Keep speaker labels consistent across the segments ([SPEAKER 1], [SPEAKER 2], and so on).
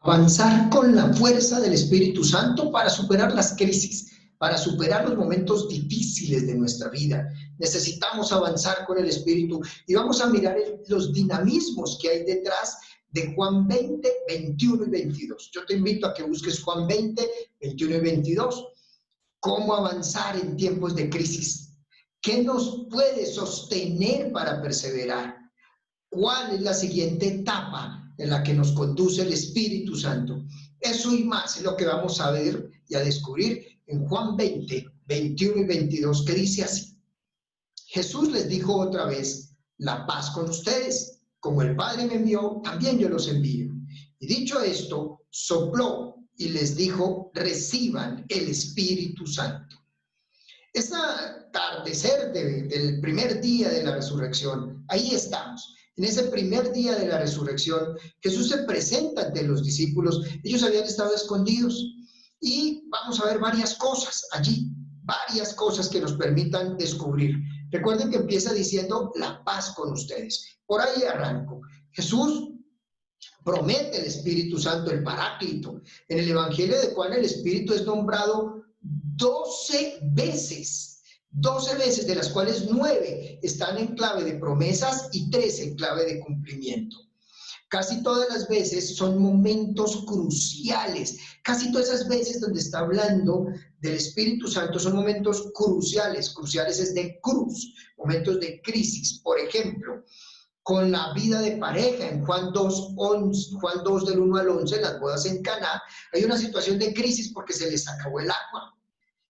[SPEAKER 1] Avanzar con la fuerza del Espíritu Santo para superar las crisis, para superar los momentos difíciles de nuestra vida. Necesitamos avanzar con el Espíritu y vamos a mirar los dinamismos que hay detrás de Juan 20, 21 y 22. Yo te invito a que busques Juan 20, 21 y 22. ¿Cómo avanzar en tiempos de crisis? ¿Qué nos puede sostener para perseverar? ¿Cuál es la siguiente etapa en la que nos conduce el Espíritu Santo? Eso y más es lo que vamos a ver y a descubrir en Juan 20, 21 y 22, que dice así. Jesús les dijo otra vez, la paz con ustedes. Como el Padre me envió, también yo los envío. Y dicho esto, sopló y les dijo, reciban el Espíritu Santo. Este atardecer del primer día de la resurrección, ahí estamos. En ese primer día de la resurrección, Jesús se presenta ante los discípulos. Ellos habían estado escondidos y vamos a ver varias cosas allí, varias cosas que nos permitan descubrir. Recuerden que empieza diciendo la paz con ustedes. Por ahí arranco. Jesús promete el Espíritu Santo, el Paráclito. En el Evangelio de Juan el Espíritu es nombrado 12 veces, 12 veces, de las cuales 9 están en clave de promesas y 3 en clave de cumplimiento. Casi todas las veces son momentos cruciales. Casi todas esas veces donde está hablando del Espíritu Santo son momentos cruciales. Cruciales es de cruz, momentos de crisis. Por ejemplo, con la vida de pareja en Juan 2, 11, Juan 2 del 1 al 11, las bodas en Caná, hay una situación de crisis porque se les acabó el agua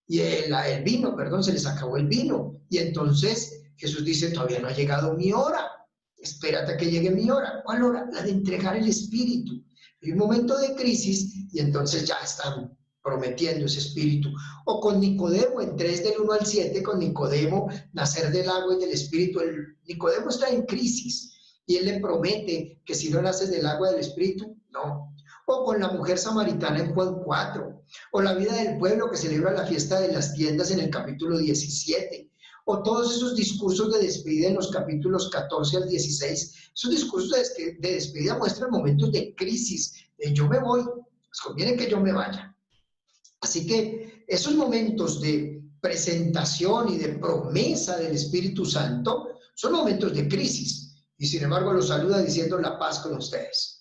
[SPEAKER 1] y el vino, perdón, se les acabó el vino. Y entonces Jesús dice, todavía no ha llegado mi hora, espérate a que llegue mi hora. ¿Cuál hora? La de entregar el Espíritu. Hay un momento de crisis y entonces ya están prometiendo ese Espíritu. O con Nicodemo, en 3 del 1 al 7, con Nicodemo, nacer del agua y del Espíritu. Nicodemo está en crisis y él le promete que si no naces del agua y del Espíritu, no. O con la mujer samaritana en Juan 4, o la vida del pueblo que celebra la fiesta de las tiendas en el capítulo 17, o todos esos discursos de despedida en los capítulos 14 al 16. Esos discursos de despedida muestran momentos de crisis, de yo me voy, pues conviene que yo me vaya. Así que esos momentos de presentación y de promesa del Espíritu Santo son momentos de crisis, y sin embargo los saluda diciendo la paz con ustedes.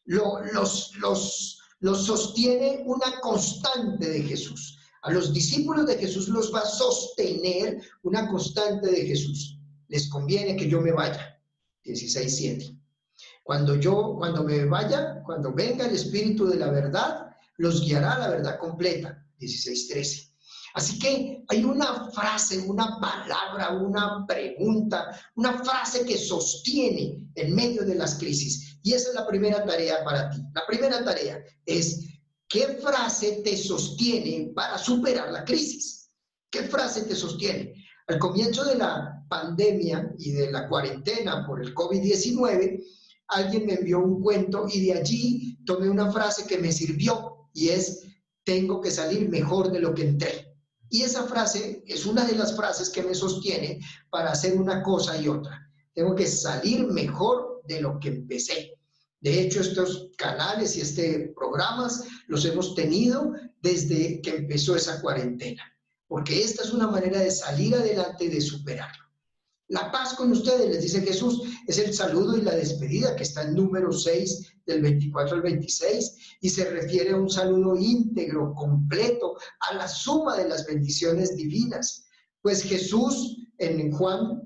[SPEAKER 1] Los sostiene una constante de Jesús. A los discípulos de Jesús los va a sostener una constante de Jesús. Les conviene que yo me vaya. 16:7. Cuando me vaya, cuando venga el Espíritu de la verdad, los guiará a la verdad completa. 16:13. Así que hay una frase, una palabra, una pregunta, una frase que sostiene en medio de las crisis. Y esa es la primera tarea para ti. La primera tarea es, ¿qué frase te sostiene para superar la crisis? ¿Qué frase te sostiene? Al comienzo de la pandemia y de la cuarentena por el COVID-19, alguien me envió un cuento y de allí tomé una frase que me sirvió y es, tengo que salir mejor de lo que entré. Y esa frase es una de las frases que me sostiene para hacer una cosa y otra. Tengo que salir mejor de lo que empecé. De hecho, estos canales y programas los hemos tenido desde que empezó esa cuarentena, porque esta es una manera de salir adelante y de superarlo. La paz con ustedes, les dice Jesús, es el saludo y la despedida que está en número 6 del 24 al 26 y se refiere a un saludo íntegro, completo, a la suma de las bendiciones divinas. Pues Jesús en Juan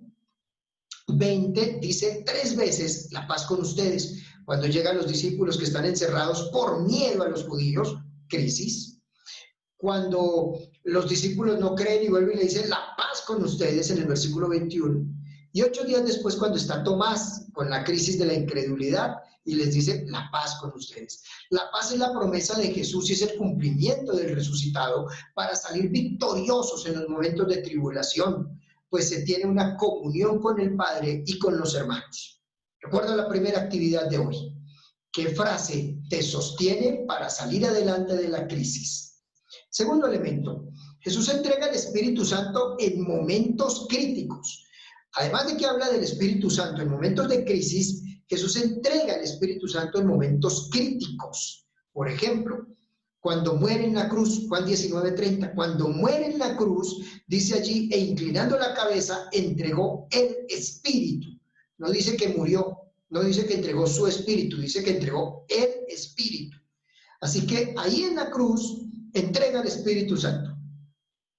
[SPEAKER 1] 20 dice 3 veces la paz con ustedes. Cuando llegan los discípulos que están encerrados por miedo a los judíos, crisis. Cuando los discípulos no creen y vuelven y le dicen la paz con ustedes en el versículo 21. Y 8 días después, cuando está Tomás con la crisis de la incredulidad y les dice la paz con ustedes. La paz es la promesa de Jesús y es el cumplimiento del resucitado para salir victoriosos en los momentos de tribulación, pues se tiene una comunión con el Padre y con los hermanos. Recuerda la primera actividad de hoy. ¿Qué frase te sostiene para salir adelante de la crisis? Segundo elemento, Jesús entrega el Espíritu Santo en momentos críticos. Además de que habla del Espíritu Santo en momentos de crisis, Jesús entrega el Espíritu Santo en momentos críticos. Por ejemplo, cuando muere en la cruz, Juan 19:30, cuando muere en la cruz, dice allí, e inclinando la cabeza, entregó el espíritu. No dice que murió, no dice que entregó su espíritu, dice que entregó el espíritu. Así que ahí en la cruz entrega el Espíritu Santo.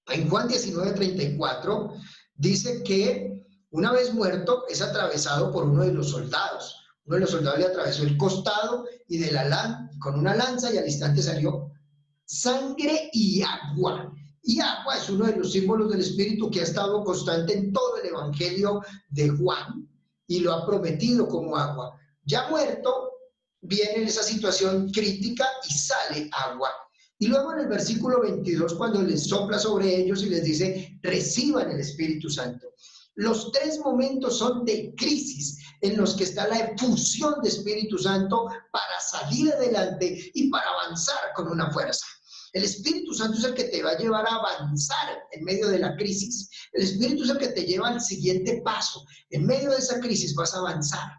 [SPEAKER 1] En Juan 19:34 dice que una vez muerto es atravesado por uno de los soldados. Uno de los soldados le atravesó el costado y con una lanza, y al instante salió sangre y agua. Y agua es uno de los símbolos del Espíritu que ha estado constante en todo el Evangelio de Juan y lo ha prometido como agua. Ya muerto, viene en esa situación crítica y sale agua. Y luego en el versículo 22, cuando les sopla sobre ellos y les dice, reciban el Espíritu Santo. Los tres momentos son de crisis en los que está la efusión de Espíritu Santo para salir adelante y para avanzar con una fuerza. El Espíritu Santo es el que te va a llevar a avanzar en medio de la crisis. El Espíritu es el que te lleva al siguiente paso. En medio de esa crisis vas a avanzar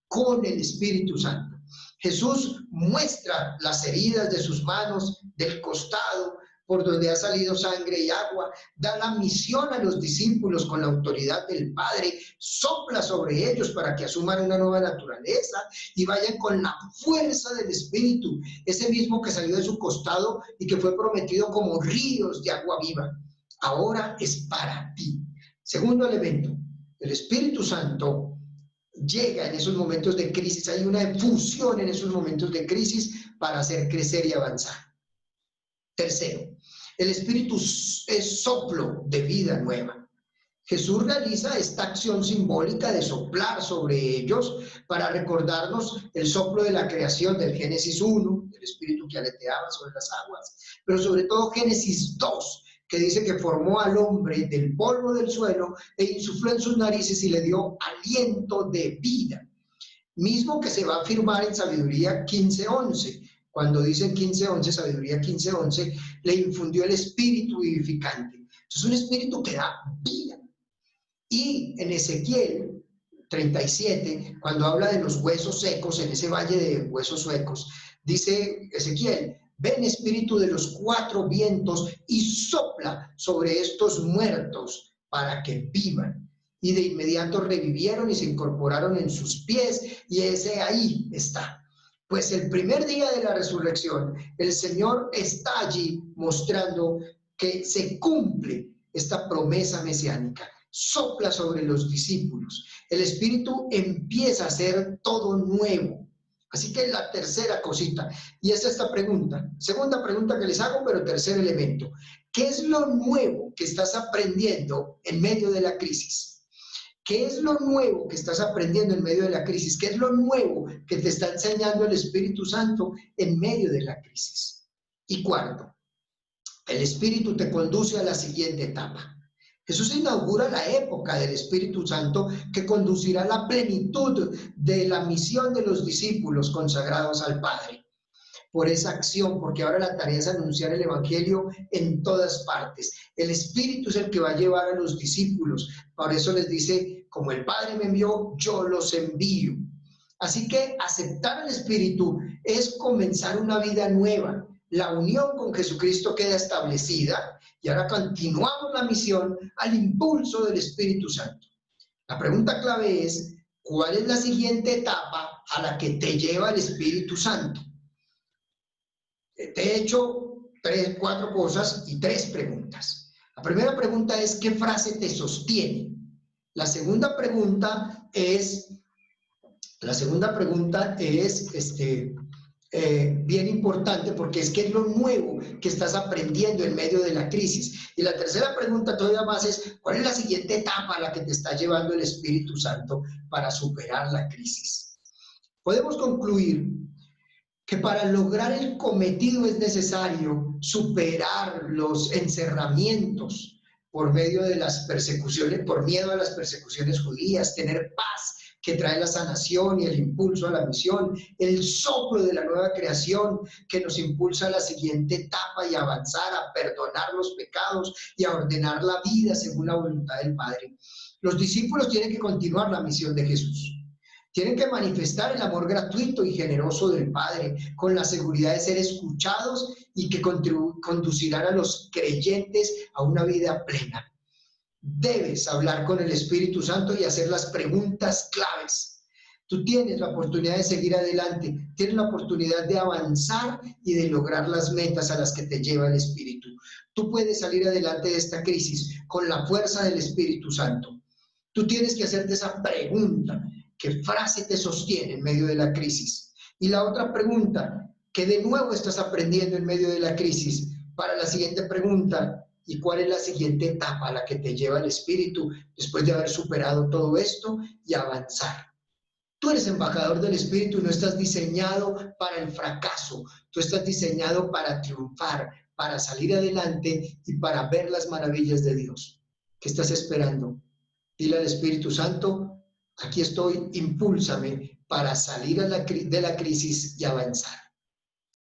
[SPEAKER 1] con el Espíritu Santo. Jesús muestra las heridas de sus manos, del costado, por donde ha salido sangre y agua, da la misión a los discípulos con la autoridad del Padre, sopla sobre ellos para que asuman una nueva naturaleza y vayan con la fuerza del Espíritu, ese mismo que salió de su costado y que fue prometido como ríos de agua viva. Ahora es para ti. Segundo elemento, el Espíritu Santo llega en esos momentos de crisis, hay una efusión en esos momentos de crisis para hacer crecer y avanzar. Tercero, el Espíritu es soplo de vida nueva. Jesús realiza esta acción simbólica de soplar sobre ellos para recordarnos el soplo de la creación del Génesis 1, el Espíritu que aleteaba sobre las aguas, pero sobre todo Génesis 2, que dice que formó al hombre del polvo del suelo e insufló en sus narices y le dio aliento de vida. Mismo que se va a afirmar en Sabiduría 15:11. Cuando dicen 15:11, Sabiduría 15:11, le infundió el espíritu vivificante. Es un espíritu que da vida. Y en Ezequiel 37, cuando habla de los huesos secos, en ese valle de huesos secos, dice Ezequiel, ven espíritu de los cuatro vientos y sopla sobre estos muertos para que vivan. Y de inmediato revivieron y se incorporaron en sus pies, y ese ahí está. Pues el primer día de la resurrección, el Señor está allí mostrando que se cumple esta promesa mesiánica. Sopla sobre los discípulos. El Espíritu empieza a hacer todo nuevo. Así que la tercera cosita, y es esta pregunta, segunda pregunta que les hago, pero tercer elemento. ¿Qué es lo nuevo que estás aprendiendo en medio de la crisis? ¿Qué es lo nuevo que estás aprendiendo en medio de la crisis? ¿Qué es lo nuevo que te está enseñando el Espíritu Santo en medio de la crisis? Y cuarto, el Espíritu te conduce a la siguiente etapa. Jesús inaugura la época del Espíritu Santo que conducirá a la plenitud de la misión de los discípulos consagrados al Padre. Por esa acción, porque ahora la tarea es anunciar el Evangelio en todas partes. El Espíritu es el que va a llevar a los discípulos. Por eso les dice, como el Padre me envió, yo los envío. Así que aceptar al Espíritu es comenzar una vida nueva. La unión con Jesucristo queda establecida y ahora continuamos la misión al impulso del Espíritu Santo. La pregunta clave es, ¿cuál es la siguiente etapa a la que te lleva el Espíritu Santo? Te he hecho 4 cosas y 3 preguntas. La primera pregunta es, ¿qué frase te sostiene? La segunda pregunta es bien importante porque es qué es lo nuevo que estás aprendiendo en medio de la crisis. Y la tercera pregunta todavía más es, ¿cuál es la siguiente etapa a la que te está llevando el Espíritu Santo para superar la crisis? Podemos concluir que para lograr el cometido es necesario superar los encerramientos por medio de las persecuciones, por miedo a las persecuciones judías, tener paz que trae la sanación y el impulso a la misión, el soplo de la nueva creación que nos impulsa a la siguiente etapa y a avanzar, a perdonar los pecados y a ordenar la vida según la voluntad del Padre. Los discípulos tienen que continuar la misión de Jesús. Tienen que manifestar el amor gratuito y generoso del Padre, con la seguridad de ser escuchados y que conducirán a los creyentes a una vida plena. Debes hablar con el Espíritu Santo y hacer las preguntas claves. Tú tienes la oportunidad de seguir adelante, tienes la oportunidad de avanzar y de lograr las metas a las que te lleva el Espíritu. Tú puedes salir adelante de esta crisis con la fuerza del Espíritu Santo. Tú tienes que hacerte esa pregunta: ¿qué frase te sostiene en medio de la crisis? Y la otra pregunta: ¿qué de nuevo estás aprendiendo en medio de la crisis? Para la siguiente pregunta: ¿y cuál es la siguiente etapa a la que te lleva el Espíritu después de haber superado todo esto y avanzar? Tú eres embajador del Espíritu y no estás diseñado para el fracaso. Tú estás diseñado para triunfar, para salir adelante y para ver las maravillas de Dios. ¿Qué estás esperando? Dile al Espíritu Santo: aquí estoy, impúlsame para salir de la crisis y avanzar.